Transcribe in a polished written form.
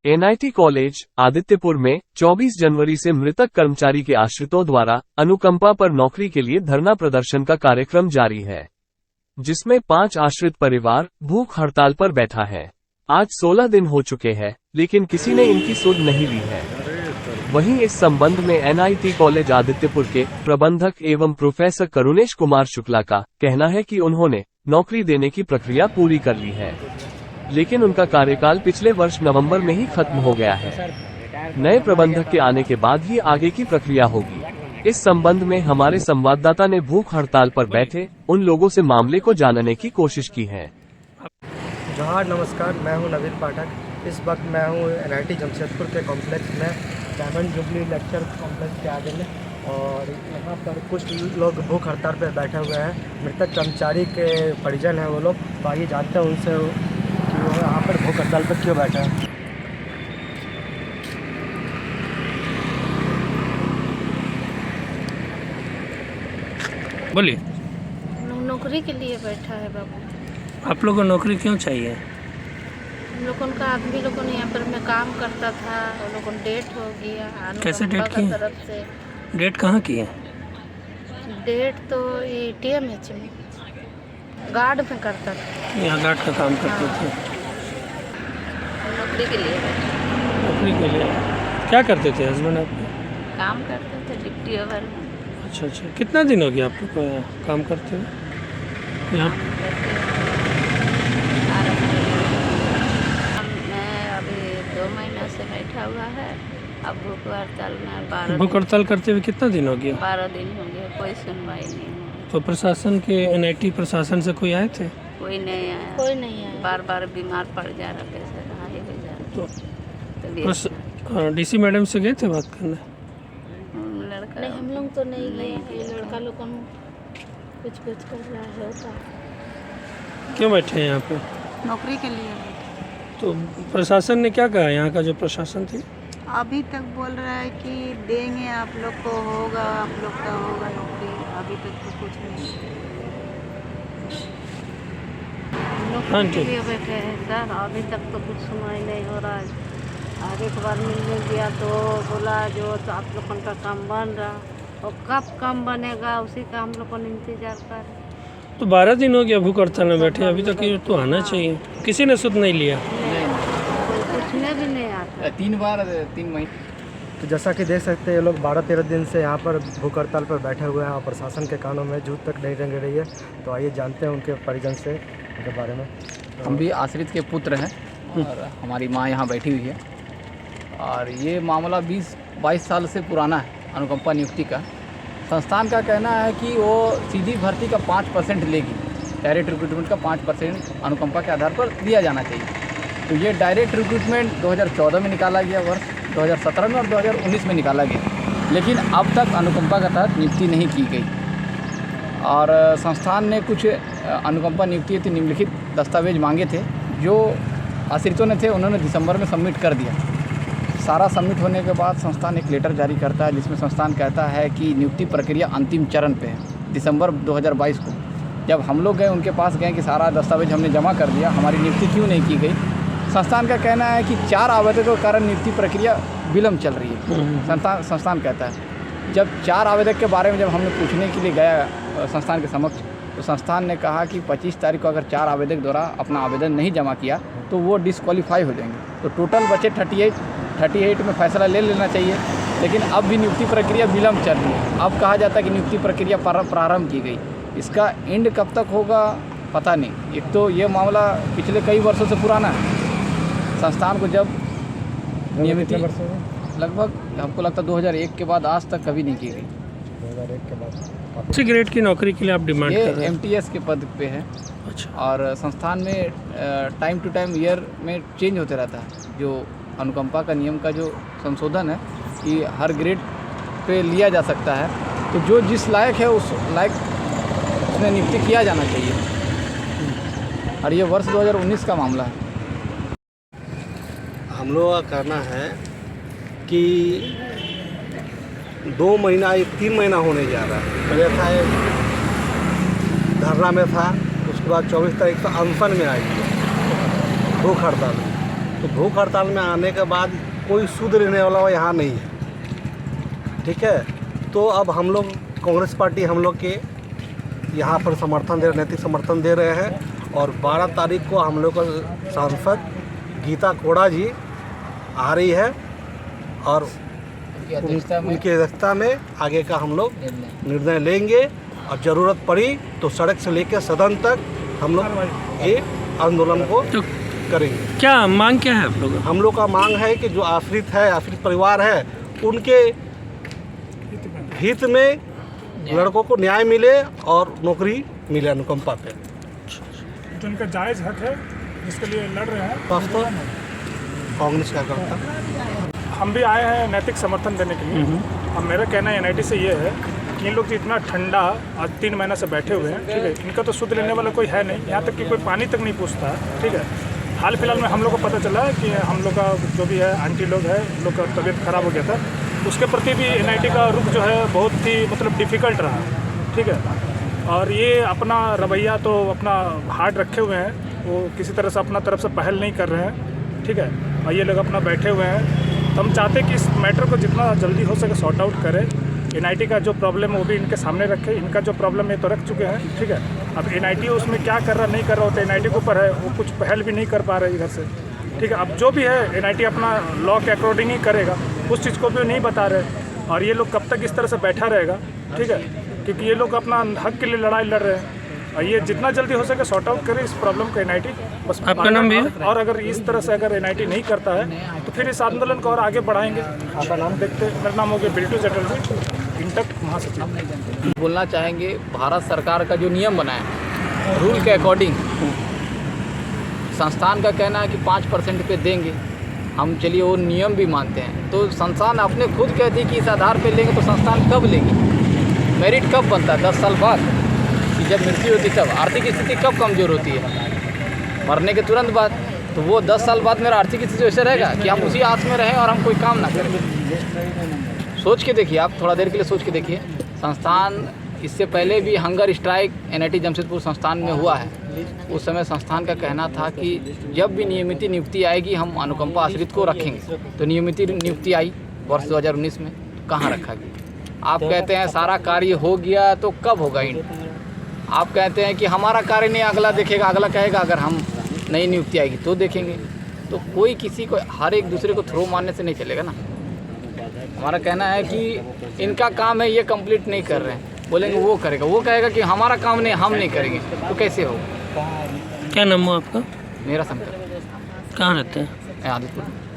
NIT college Adityapur में 24 जनवरी से मृतक कर्मचारी के आश्रितों द्वारा अनुकंपा पर नौकरी के लिए धरना प्रदर्शन का कार्यक्रम जारी है, जिसमें 5 आश्रित परिवार भूख हड़ताल पर बैठा है। आज 16 दिन हो चुके हैं, लेकिन किसी ने इनकी सुध नहीं ली है। वहीं इस संबंध में एनआईटी कॉलेज आदित्यपुर के प्रबंधक एवं प्रोफेसर करुणेश कुमार शुक्ला का कहना है कि उन्होंने नौकरी देने की प्रक्रिया पूरी कर ली है, लेकिन उनका कार्यकाल पिछले वर्ष नवंबर में ही खत्म हो गया है। नए प्रबंधक के आने के बाद ही आगे की प्रक्रिया होगी। इस संबंध में हमारे संवाददाता ने भूख हड़ताल पर बैठे उन लोगों से मामले को जानने की कोशिश की है। जोहार, नमस्कार। मैं हूं नवीन पाठक। इस वक्त मैं हूं एनआईटी जमशेदपुर के कॉम्प्लेक्स में, डायमंड जुबली लेक्चर कॉम्प्लेक्स के आगे में, और यहाँ पर कुछ लोग भूख हड़ताल पर बैठे हुए हैं। मृतक कर्मचारी के परिजन हैं वो लोग, तो आइए जानते हैं उनसे कि वो यहाँ पर भूख हड़ताल पर क्यों बैठे हैं। बोलिए। नौकरी के लिए बैठा है बाबू। आप लोगों को नौकरी क्यों चाहिए? हम लोगों का आदमी लोगों ने यहाँ पर मैं काम करता था, उन लोगों को डेट हो गया। कैसे डेट की? तरफ से डेट कहाँ की है? डेट तो टीएमएच में गार्ड में करता था। यहाँ गार्ड का काम करते थे। नौकरी के लिए बैठा। नौकरी के लिए क्या करते थे हस्बैंड आपके? काम करते थे डिप्टी ओवर में। अच्छा अच्छा। कितना दिन हो गया आप लोग को यहाँ काम करते हुए? यहाँ मैं अभी 2 महीना से बैठा हुआ है। अब भूख हड़ताल में 12 भूख हड़ताल करते हुए कितना दिन हो गया? 12 दिन हो गए, कोई सुनवाई नहीं हुई। तो प्रशासन के एनआईटी प्रशासन से कोई आए थे? कोई नहीं आया। कोई नहीं आया। बार बार बीमार पड़ जा रहा, कैसे रहा ही हो जा रहा। तो डीसी मैडम से गए थे बात करने? लड़का नहीं, हम लोग तो नहीं गए। ये लड़का लोग कुछ कर रहा है। होता क्यों बैठे हैं यहाँ पे? नौकरी के लिए। तो प्रशासन ने क्या कहा? यहाँ का जो प्रशासन थी अभी तक बोल रहा है कि देंगे आप लोग को, होगा आप लोग का होगा नौकरी। अभी तक तो कुछ नहीं। नौकरी के लिए बैठे हैं सर, अभी तक तो कुछ सुनाई नहीं हो रहा है। और एक बार मिलने गया तो बोला जो तो आप लोगों का काम बन रहा, और कब काम बनेगा उसी का हम लोगों ने इंतजार कर। तो 12 दिन हो गया भूख हड़ताल में बैठे, अभी तक ये तो आना चाहिए। किसी ने सुध नहीं लिया? पूछने भी नहीं आता। 3 महीने। तो जैसा कि देख सकते हैं ये लोग 12-13 दिन से यहाँ पर भूख हड़ताल पर बैठे हुए हैं और प्रशासन के कानों में जूत तक नहीं रंग रही है। तो आइए जानते हैं उनके परिजन से उनके बारे में। हम भी आश्रित के पुत्र हैं और हमारी माँ यहाँ बैठी हुई है, और ये मामला 20-22 साल से पुराना है। अनुकंपा नियुक्ति का संस्थान का कहना है कि वो सीधी भर्ती का 5% लेगी, डायरेक्ट रिक्रूटमेंट का 5% अनुकंपा के आधार पर दिया जाना चाहिए। तो ये डायरेक्ट रिक्रूटमेंट 2014 में निकाला गया, वर्ष 2017 में और 2019 में निकाला गया, लेकिन अब तक अनुकंपा के तहत नियुक्ति नहीं की गई। और संस्थान ने कुछ अनुकंपा नियुक्ति हेतु निम्नलिखित दस्तावेज मांगे थे, जो आश्रितों ने थे उन्होंने दिसंबर में सबमिट कर दिया। सारा सबमिट होने के बाद संस्थान एक लेटर जारी करता है, जिसमें संस्थान कहता है कि नियुक्ति प्रक्रिया अंतिम चरण पे है। दिसंबर 2022 को जब हम लोग गए उनके पास गए कि सारा दस्तावेज हमने जमा कर दिया, हमारी नियुक्ति क्यों नहीं की गई? संस्थान का कहना है कि 4 आवेदकों के कारण नियुक्ति प्रक्रिया विलम्ब चल रही है। संस्थान कहता है। जब 4 आवेदक के बारे में जब हमने पूछने के लिए गया संस्थान के समक्ष, तो संस्थान ने कहा कि 25 तारीख को अगर 4 आवेदक द्वारा अपना आवेदन नहीं जमा किया तो वो डिस्क्वालीफाई हो जाएंगे। तो टोटल बचे 38 में फैसला ले लेना चाहिए, लेकिन अब भी नियुक्ति प्रक्रिया विलम्ब चल रही है। अब कहा जाता है कि नियुक्ति प्रक्रिया प्रारंभ की गई, इसका एंड कब तक होगा पता नहीं। एक तो ये मामला पिछले कई वर्षों से पुराना है। संस्थान को जब नियमित लगभग हमको लगता है 2001 के बाद आज तक कभी नहीं की गई। 2001 के बाद किस ग्रेड की नौकरी के लिए आप डिमांड कर रहे हैं? MTS के पद पे है। अच्छा। और संस्थान में टाइम टू टाइम ईयर में चेंज होते रहता है। जो अनुकंपा का नियम का जो संशोधन है कि हर ग्रेड पे लिया जा सकता है, तो जो जिस लायक है उस लायक उसमें नियुक्ति किया जाना चाहिए। और ये वर्ष 2019 का मामला है। हम लोग का कहना है कि 2 महीना 3 महीना होने जा रहा है। पहले था धरना में था, उसके बाद 24 तारीख को अनशन में आई भूख हड़ताल। तो भूख हड़ताल में आने के बाद कोई शुद्ध रहने वाला यहाँ नहीं है, ठीक है। तो अब हम लोग कांग्रेस पार्टी हम लोग के यहाँ पर समर्थन दे रहे, नैतिक समर्थन दे रहे हैं। और 12 तारीख को हम लोग का सांसद गीता कोड़ा जी आ रही है और उनकी अध्यक्षता में आगे का हम लोग निर्णय लेंगे। और ज़रूरत पड़ी तो सड़क से लेकर सदन तक हम लोग ये आंदोलन को करेंगे। क्या मांग क्या है आप लोग? हम लोग का मांग है कि जो आश्रित परिवार है उनके हित में लड़कों को न्याय मिले और नौकरी मिले अनुकंपा पे। जो उनका जायज़ हक है जिसके लिए लड़ रहे हैं, वास्तव कांग्रेस का करता। हम भी आए हैं नैतिक समर्थन देने के लिए। अब मेरा कहना NIT से ये है कि इन लोग जो इतना ठंडा आज 3 महीना से बैठे हुए हैं, ठीक है, इनका तो शुद्ध लेने वाला कोई है नहीं, यहाँ तक कि कोई पानी तक नहीं पूछता है, ठीक है। हाल फिलहाल में हम लोग को पता चला है कि हम लोग का जो भी है आंटी लोग है, उन लोग का तबीयत खराब हो गया था, उसके प्रति भी NIT का रुख जो है बहुत ही मतलब डिफ़िकल्ट रहा, ठीक है। और ये अपना रवैया तो अपना हार्ड रखे हुए हैं, वो किसी तरह से अपना तरफ से पहल नहीं कर रहे हैं, ठीक है। और ये लोग अपना बैठे हुए हैं। तो हम चाहते हैं कि इस मैटर को जितना जल्दी हो सके सॉर्ट आउट करें। NIT का जो प्रॉब्लम है वो भी इनके सामने रखे, इनका जो प्रॉब्लम है तो रख चुके हैं, ठीक है। अब NIT उसमें क्या कर रहा नहीं कर रहा होता NIT के ऊपर है, वो कुछ पहल भी नहीं कर पा रहे इधर से, ठीक है। अब जो भी है NIT अपना लॉ के अकॉर्डिंग ही करेगा, उस चीज़ को भी नहीं बता रहे। और ये लोग कब तक इस तरह से बैठा रहेगा, ठीक है, क्योंकि ये लोग अपना हक के लिए लड़ाई लड़ रहे हैं। और ये जितना जल्दी हो सके सॉर्ट आउट करे इस प्रॉब्लम को NIT बस। आपका नाम भी है? और अगर इस तरह से अगर NIT नहीं करता है तो फिर इस आंदोलन को और आगे बढ़ाएंगे। आपका नाम देखते, मेरा नाम हो गया बिल्टू चटर्जी, इंटक महासचिव। बोलना चाहेंगे भारत सरकार का जो नियम बना है रूल के अकॉर्डिंग, संस्थान का कहना है कि 5% पे देंगे हम, चलिए वो नियम भी मानते हैं। तो संस्थान अपने खुद कहती है कि इस आधार पे लेंगे, तो संस्थान कब लेगी? मेरिट कब बनता है? 10 साल बाद, कि जब मृत्यु होती तब। आर्थिक स्थिति कब कमज़ोर होती है? मरने के तुरंत बाद। तो वो 10 साल बाद मेरा आर्थिक स्थिति वैसे रहेगा कि हम उसी आस में रहें और हम कोई काम ना करें। सोच के देखिए, आप थोड़ा देर के लिए सोच के देखिए। संस्थान इससे पहले भी हंगर स्ट्राइक NIT जमशेदपुर संस्थान में हुआ है। उस समय संस्थान का कहना था कि जब भी नियमित नियुक्ति आएगी हम अनुकंपा आश्रित को रखेंगे। तो नियमित नियुक्ति आई वर्ष 2019 में, तो कहाँ रखा गया? आप कहते हैं सारा कार्य हो गया, तो कब होगा? आप कहते हैं कि हमारा कार्य नहीं, अगला देखेगा, अगला कहेगा अगर हम नई नियुक्ति आएगी तो देखेंगे। तो कोई किसी को हर एक दूसरे को थ्रो मारने से नहीं चलेगा ना। हमारा कहना है कि इनका काम है, ये कंप्लीट नहीं कर रहे हैं, बोलेंगे वो करेगा, वो कहेगा कि हमारा काम नहीं, हम नहीं करेंगे, तो कैसे होगा? क्या नाम हो आपका? मेरा शंकर, कहाँ रहते हैं? आदित्यपुर।